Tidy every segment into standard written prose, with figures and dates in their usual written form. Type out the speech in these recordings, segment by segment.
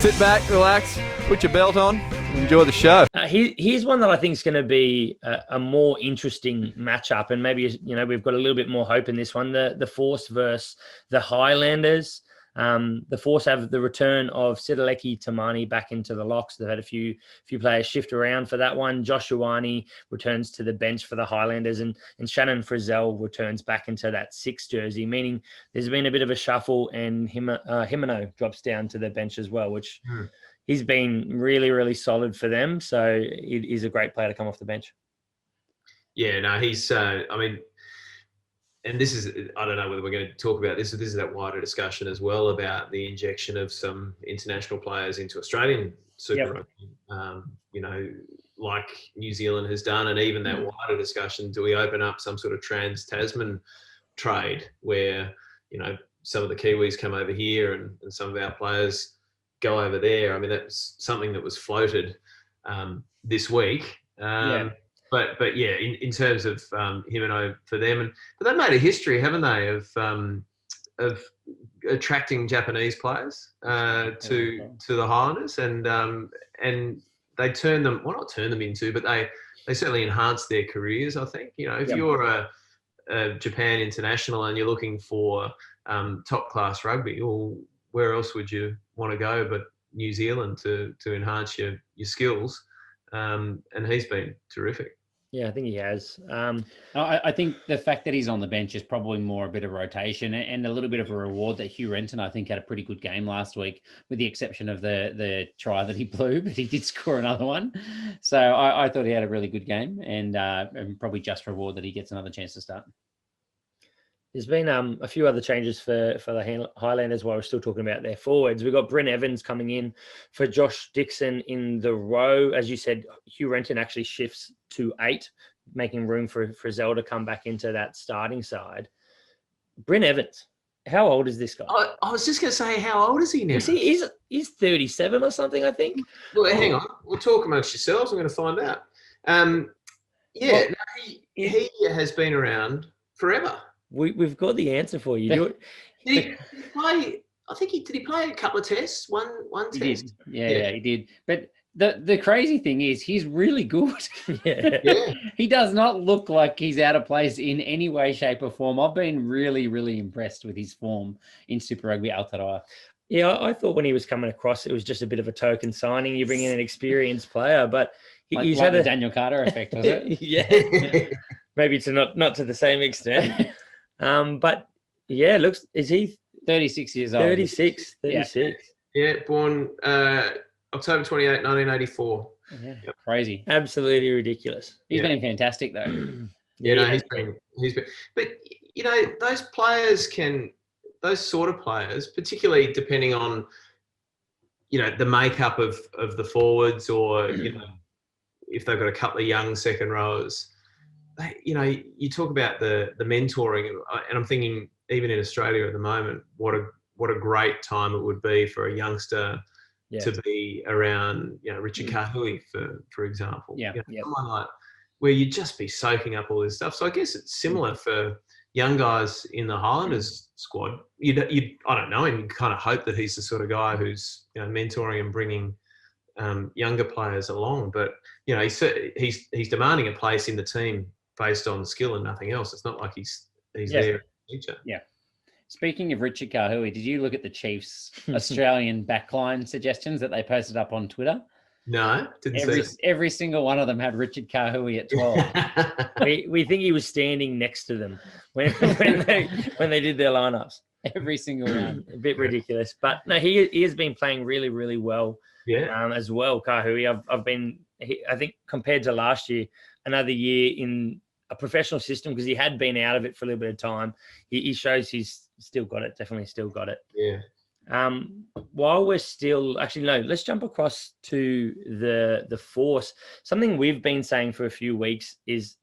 Sit back, relax, put your belt on, enjoy the show. Here's one that I think is going to be a more interesting matchup, and maybe we've got a little bit more hope in this one. The Force versus the Highlanders. The Force have the return of Sitaleki Tamani back into the locks. They've had a few players shift around for that one. Josh Ioane returns to the bench for the Highlanders, and Shannon Frizzell returns back into that 6 jersey, meaning there's been a bit of a shuffle, and Himeno drops down to the bench as well, which he's been really, really solid for them. So he's a great player to come off the bench. Yeah, no, he's, and this is, I don't know whether we're going to talk about this. This is that wider discussion as well about the injection of some international players into Australian Super Rugby, like New Zealand has done, and even that wider discussion, do we open up some sort of trans-Tasman trade where, some of the Kiwis come over here and some of our players go over there? I mean, that's something that was floated this week. But yeah, in terms of Himeno for them, but they've made a history, haven't they, of attracting Japanese players to the Highlanders, and they turn them, well, not turn them into, but they certainly enhance their careers. I think if you're a Japan international and you're looking for top class rugby, well, where else would you want to go but New Zealand to enhance your skills? And he's been terrific. Yeah, I think he has. I think the fact that he's on the bench is probably more a bit of rotation and a little bit of a reward that Hugh Renton, I think, had a pretty good game last week, with the exception of the try that he blew, but he did score another one. So I thought he had a really good game, and probably just reward that he gets another chance to start. There's been a few other changes for the Highlanders while we're still talking about their forwards. We've got Bryn Evans coming in for Josh Dixon in the row. As you said, Hugh Renton actually shifts to 8, making room for Frizzell to come back into that starting side. Bryn Evans, how old is this guy? I was just going to say, how old is he now? He's 37 or something, I think. Well, hang on. We'll talk amongst yourselves. I'm going to find out. He has been around forever. We've got the answer for you. Did he play? I think did he play a couple of tests? One he test. Did. Yeah, he did. But the crazy thing is, he's really good. Yeah. He does not look like he's out of place in any way, shape, or form. I've been really, really impressed with his form in Super Rugby Aotearoa. Yeah, I thought when he was coming across, it was just a bit of a token signing. You bring in an experienced player, but he's had a Daniel Carter effect, was it? Yeah, maybe to not to the same extent. But yeah, is he 36 years old? 36. Yeah, born October 28, 1984. Yeah, crazy. Absolutely ridiculous. He's been fantastic though. He's been, but those sort of players, particularly depending on, the makeup of the forwards, or, if they've got a couple of young second rowers, you talk about the mentoring, and I'm thinking even in Australia at the moment, what a great time it would be for a youngster to be around, Richard Kahui, for example. Someone like, where you'd just be soaking up all this stuff. So I guess it's similar for young guys in the Highlanders squad. I don't know him. You kind of hope that he's the sort of guy who's mentoring and bringing younger players along. But he's demanding a place in the team based on skill and nothing else. It's not like he's there in the future. Yeah. Speaking of Richard Kahui, did you look at the Chiefs' Australian backline suggestions that they posted up on Twitter? No, didn't see it. Every single one of them had Richard Kahui at 12. we think he was standing next to them when they did their lineups. Every single one. A bit ridiculous. But no, he has been playing really, really well. Yeah. As well, Kahui. I think compared to last year, another year in a professional system, because he had been out of it for a little bit of time. He shows he's still got it. Definitely still got it. Yeah. While we're still, let's jump across to the Force. Something we've been saying for a few weeks is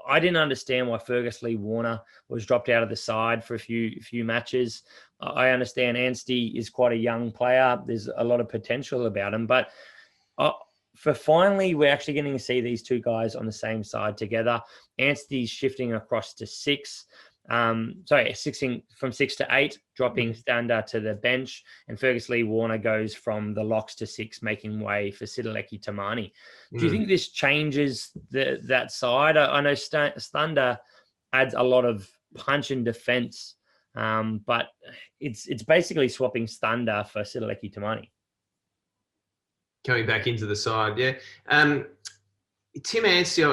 I didn't understand why Fergus Lee Warner was dropped out of the side for a few matches. I understand Anstey is quite a young player. There's a lot of potential about him, but for finally, we're actually getting to see these two guys on the same side together. Anstey's shifting across to 6. From 6 to 8, dropping Stander to the bench, and Fergus Lee Warner goes from the locks to 6, making way for Sitaleki Tamani. Do you think this changes that side? I know Stander adds a lot of punch and defense, but it's basically swapping Stander for Sitaleki Tamani. Coming back into the side, yeah. Tim Anstey,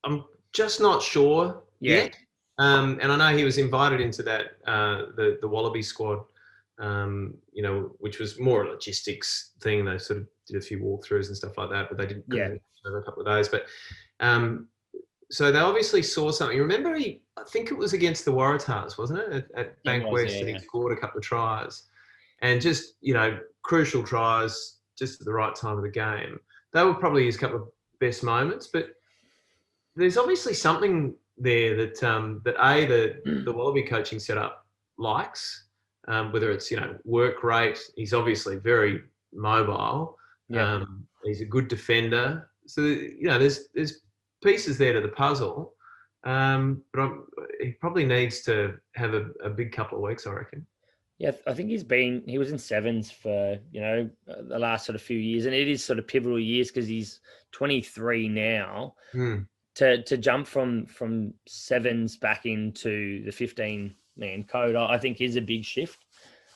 I'm just not sure yet. And I know he was invited into that the Wallaby squad, which was more a logistics thing. They sort of did a few walkthroughs and stuff like that, but they didn't over a couple of days. But so they obviously saw something. Remember, I think it was against the Waratahs, wasn't it, at Bankwest, and he scored a couple of tries, and just crucial tries just at the right time of the game. They were probably his couple of best moments, but there's obviously something there that the Wallaby coaching setup likes, whether it's work rate. He's obviously very mobile. He's a good defender. So there's pieces there to the puzzle, but he probably needs to have a big couple of weeks, I reckon. Yeah, I think he was in sevens for, the last sort of few years, and it is sort of pivotal years because he's 23 now. To jump from sevens back into the 15-man code, I think is a big shift.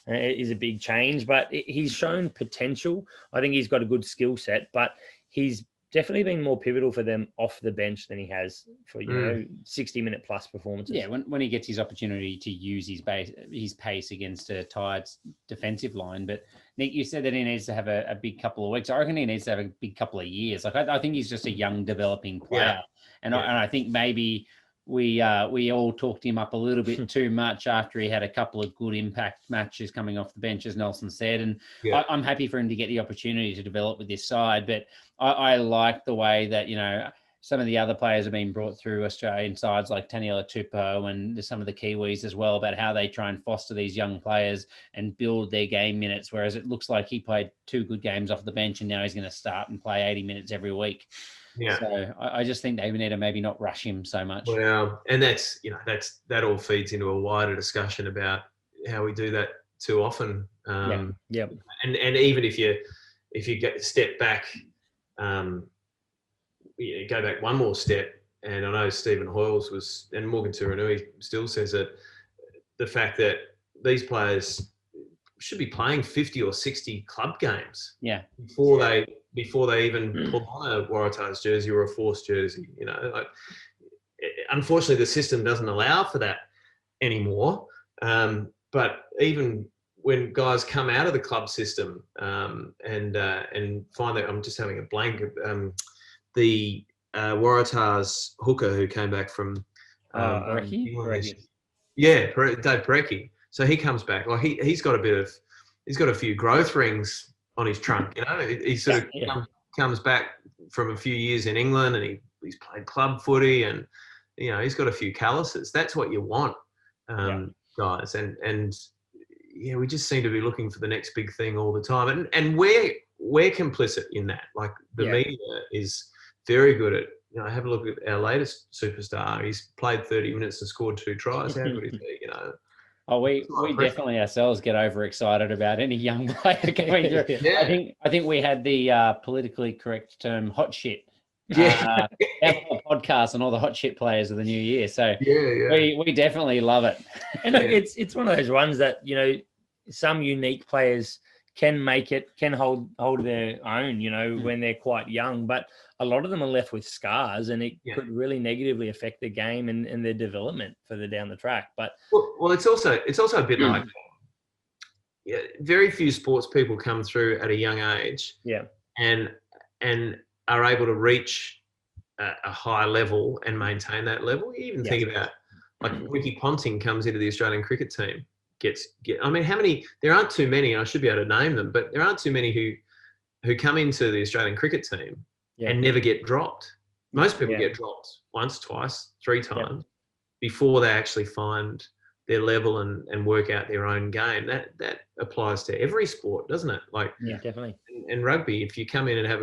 It is a big change, but he's shown potential. I think he's got a good skill set, but he's definitely been more pivotal for them off the bench than he has for 60-minute plus performances. Yeah, when he gets his opportunity to use his pace against a tired defensive line. But Nick, you said that he needs to have a big couple of weeks. I reckon he needs to have a big couple of years. Like I think he's just a young developing player, and I think maybe we all talked him up a little bit too much after he had a couple of good impact matches coming off the bench, as Nelson said. And I'm happy for him to get the opportunity to develop with this side. But I like the way that, some of the other players have been brought through Australian sides like Taniela Tupou and some of the Kiwis as well, about how they try and foster these young players and build their game minutes. Whereas it looks like he played 2 good games off the bench and now he's going to start and play 80 minutes every week. Yeah. So I just think they need to maybe not rush him so much. Well, and that all feeds into a wider discussion about how we do that too often. And even if you get step back, go back one more step, and I know Stephen Hoyles and Morgan Turanui still says it, the fact that these players should be playing 50 or 60 club games before they even pull on a Waratahs jersey or a Force jersey. Unfortunately, the system doesn't allow for that anymore. But even when guys come out of the club system and find that, I'm just having a blank. The Waratahs hooker who came back from Parecki? Dave Parecki. So he comes back. Well, he's got a few growth rings on his trunk. He sort of comes back from a few years in England, and he's played club footy, and he's got a few calluses. That's what you want, guys. And we just seem to be looking for the next big thing all the time, and we're complicit in that. Like the media is very good at, have a look at our latest superstar. He's played 30 minutes and scored 2 tries. How good is he? Oh, we definitely ourselves get overexcited about any young player coming through. I think we had the politically correct term hot shit. Our podcast on all the hot shit players of the new year. So we definitely love it. And look, it's one of those ones that some unique players can hold their own, when they're quite young, but a lot of them are left with scars, and it could really negatively affect the game and their development further down the track. But it's also a bit like very few sports people come through at a young age, and are able to reach a high level and maintain that level. You even think about like Ricky Ponting comes into the Australian cricket team. I mean, how many? There aren't too many. I should be able to name them, but there aren't too many who come into the Australian cricket team and never get dropped. Most people get dropped once, twice, 3 times before they actually find their level and work out their own game. That applies to every sport, doesn't it? Like definitely. And rugby, if you come in and have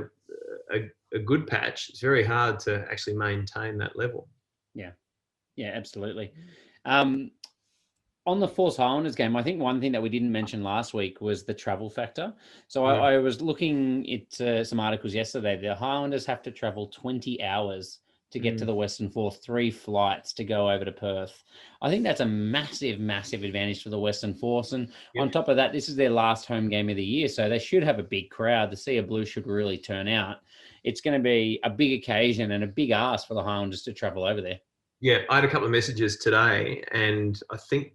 a good patch, it's very hard to actually maintain that level. Yeah, absolutely. On the Force Highlanders game, I think one thing that we didn't mention last week was the travel factor. So I was looking at some articles yesterday. The Highlanders have to travel 20 hours to get to the Western Force, 3 flights to go over to Perth. I think that's a massive, massive advantage for the Western Force. And on top of that, this is their last home game of the year, so they should have a big crowd. The Sea of Blue should really turn out. It's going to be a big occasion and a big ask for the Highlanders to travel over there. Yeah, I had a couple of messages today, and I think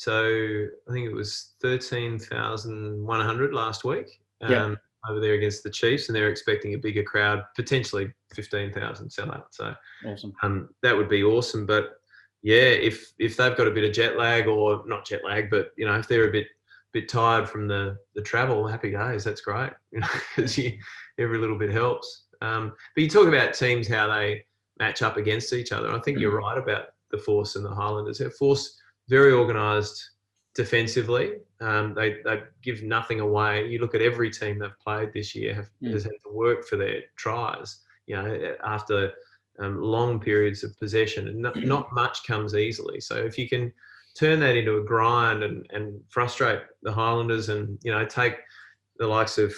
it was 13,100 last week over there against the Chiefs, and they're expecting a bigger crowd, potentially 15,000 sellout. So awesome. That would be awesome. But yeah, if they've got a bit of jet lag, or not jet lag, but if they're a bit tired from the travel, happy days. That's great, because every little bit helps. But you talk about teams, how they match up against each other. I think you're right about the Force and the Highlanders. The Force, very organised defensively. They give nothing away. You look at every team they've played this year has had to work for their tries, after long periods of possession. And not much comes easily. So if you can turn that into a grind and frustrate the Highlanders, and, take the likes of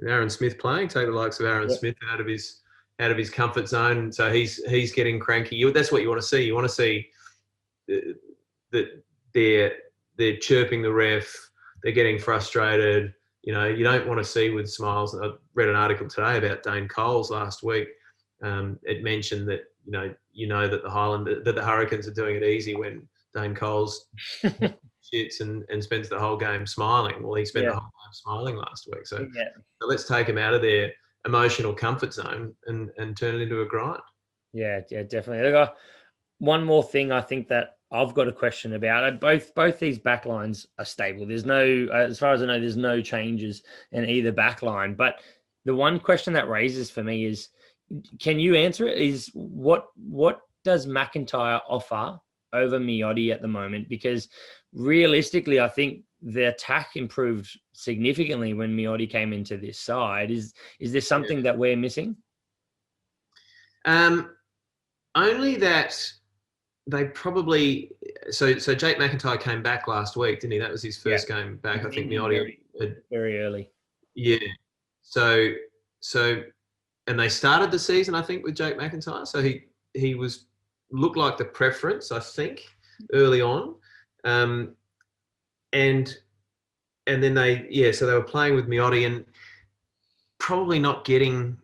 Aaron Smith take the likes of Aaron Smith out of his comfort zone. So he's getting cranky. That's what you want to see. You want to see that they're chirping the ref, they're getting frustrated. You don't want to see with smiles. I read an article today about Dane Coles last week. It mentioned that that the Hurricanes are doing it easy when Dane Coles shits and spends the whole game smiling. Well, he spent the whole game smiling last week. So let's take him out of their emotional comfort zone and turn it into a grind. Yeah, definitely. Look, one more thing I think that I've got a question about. Both these backlines are stable. There's no, as far as I know, there's no changes in either backline. But the one question that raises for me is, can you answer it? Is what does McIntyre offer over Miotti at the moment? Because realistically, I think the attack improved significantly when Miotti came into this side. Is there something that we're missing? Only that they probably so Jake McIntyre came back last week, didn't he? That was his first game back. I think Miotti very early. Yeah. So and they started the season, I think, with Jake McIntyre. So he looked like the preference, I think, early on. And then so they were playing with Miotti and probably not getting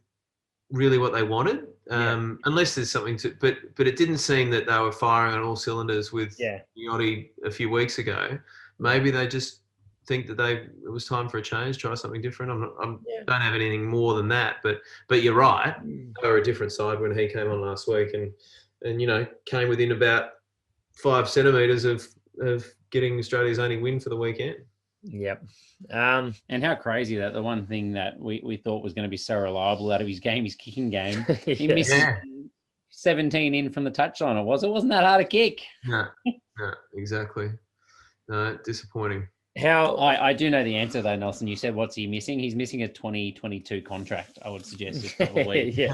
really what they wanted. Unless there's something but it didn't seem that they were firing on all cylinders with Miotti a few weeks ago. Maybe they just think that it was time for a change, try something different. Don't have anything more than that, but you're right. They were a different side when he came on last week and came within about 5 centimetres of getting Australia's only win for the weekend. Yep. And how crazy that the one thing that we thought was going to be so reliable out of his game, his kicking game, he missed 17 in from the touchline. It wasn't that hard a kick. No, exactly. No, disappointing. I do know the answer though, Nelson. You said what's he missing? He's missing a 2022 contract. I would suggest is probably So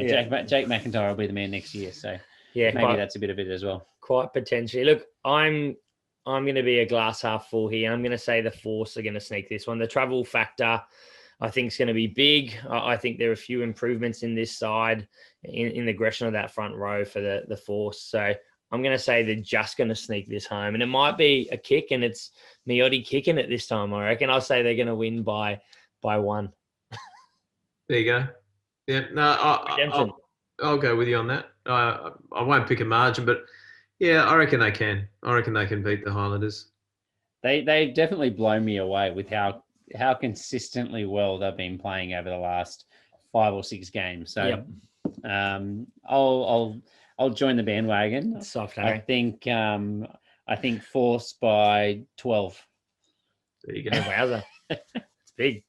Jake McIntyre will be the man next year. So maybe that's a bit of it as well. Quite potentially. Look, I'm going to be a glass half full here. I'm going to say the Force are going to sneak this one. The travel factor, I think, is going to be big. I think there are a few improvements in this side in the aggression of that front row for the Force. So I'm going to say they're just going to sneak this home. And it might be a kick, and it's Miotti kicking it this time, I reckon. I'll say they're going to win by 1. There you go. Yeah, no, I'll go with you on that. I won't pick a margin, but yeah, I reckon they can. I reckon they can beat the Highlanders. They definitely blow me away with how consistently well they've been playing over the last 5 or 6 games. So I'll join the bandwagon. Soft, I think Force by 12. There you go. Wowza. It's big.